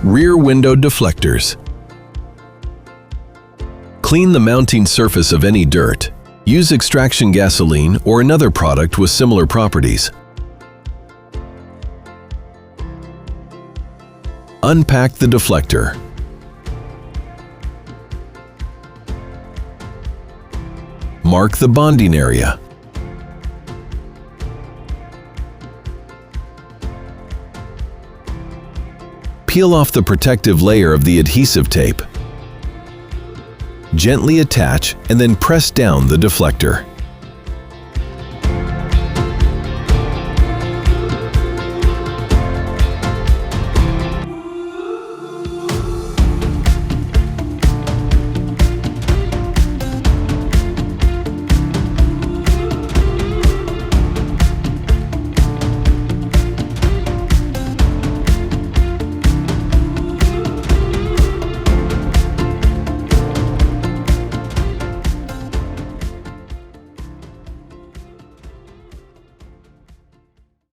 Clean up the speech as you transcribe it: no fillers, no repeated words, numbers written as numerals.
Rear window deflectors. Clean the mounting surface of any dirt. Use extraction gasoline or another product with similar properties. Unpack the deflector. Mark the bonding area. Peel off the protective layer of the adhesive tape. Gently attach and then press down the deflector.